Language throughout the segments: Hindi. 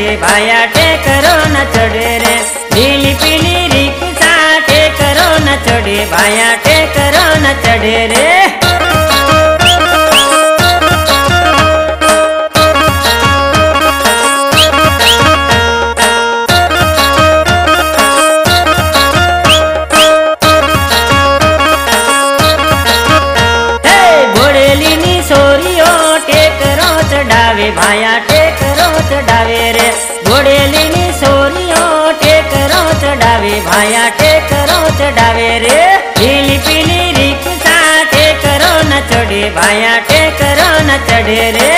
चढ़े भाया टेकरो न चढ़े रे। नीली पीली रिक्शा टेकरो न चढ़े भाया टेकरो न चढ़े रे। भाया टेकरो चढ़ावे रे। घोड़ेली नी सोनियो टेकरो चढ़ावे भाया टेकरो चढ़ावे रे। पीली पीली रिक्शा टेकरो न चढ़े भाया टेकरो न चढ़े रे।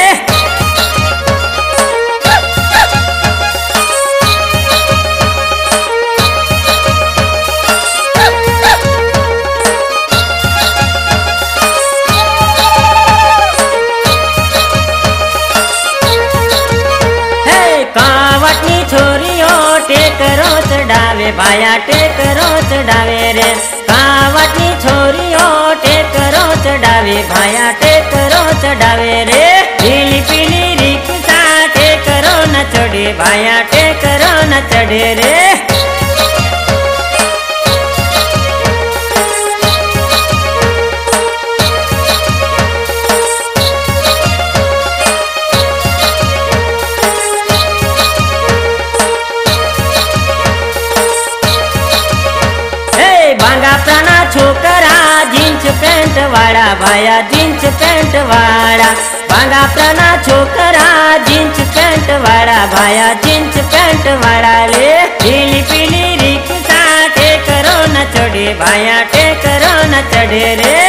टेकरो चढ़ावे भाया टेकरो चढ़ावे रे। कावटनी छोरियो टेकरो चढ़ावे भाया टेकरो चढ़ावे रे। पीली पीली रिक्शा टेकरो न चढ़े भाया टेकरो न चढ़े रे। भांगाप्राना छोकरा जीन्स पेंट वाला भाया जीन्स पेंट वाला। भांगाप्राना छोकरा जीन्स पेंट वाला भाया जीन्स पेंट वाला रे। पीली पीली रिक्शा टेकरो न चढ़े भाया टेकरो न चढ़े रे।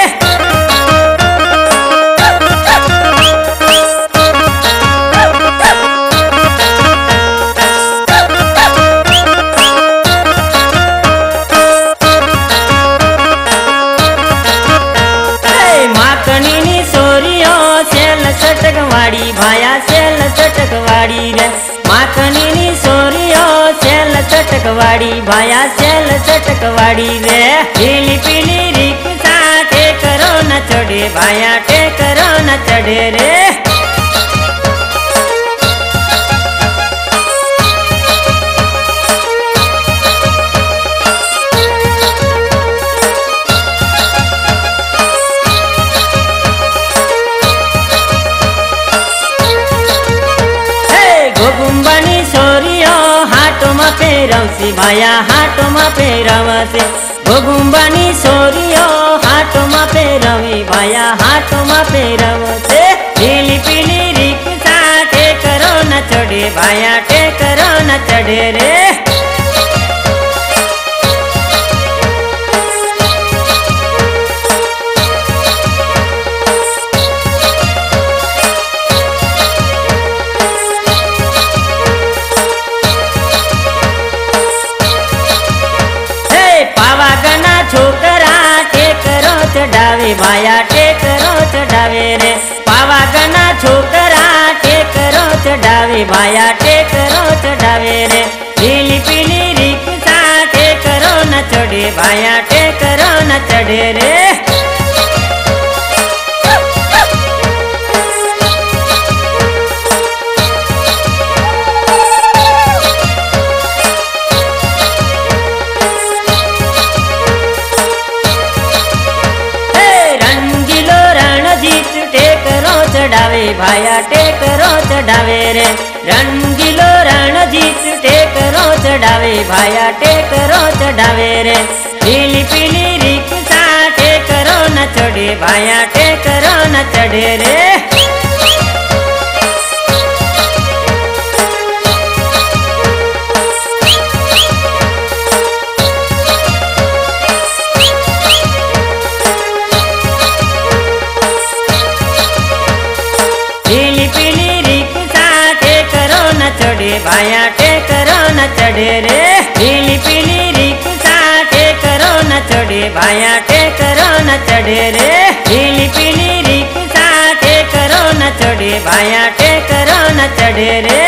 चटकवाड़ी भाया सेल चटकवाड़ी रे। माखनी नी सोरियो सेल चटकवाड़ी भाया सेल चटकवाड़ी रे। पीली पीली रिक्शा टेकरो न चढ़े भाया टेकरो न चढ़े रे। गुम्बानी सोरियो हाटो में फेरवसी भाया हाटो में फेरवसी। गुम्बानी सोरियो हाटो में फेरवी भाया हाटो में फेरवसे। पीली पीली रिक्शा टेकरो न चढ़े भाया टेकरो न चढ़े रे। छोकरा टेकरो चढ़ावे भाया टेकरो चढ़ावे रे। पावागना छोकरा टेकरो चढ़ावे भाया टेकरो चढ़ावे रे। पीली पीली रिक्शा टेकरो न चढ़े भाया टेकरो न चढ़े रे। चढ़ावे भाया टेकरो चढ़ावे रे। रंगीलो रणजीत टेकरो चढ़ावे भाया टेकरो चढ़ावे रे। पीली पीली रिक्शा टेकरो न चढ़े भाया टेकरो न चढ़े रे। भाया टेकरो न चढ़े रे। पीली पीली रिक्शा टेकरो न चढ़े भाया टेकरो न चढ़े रे। पीली पीली रिक्शा टेकरो न चढ़े भाया टेकरो न चढ़े रे।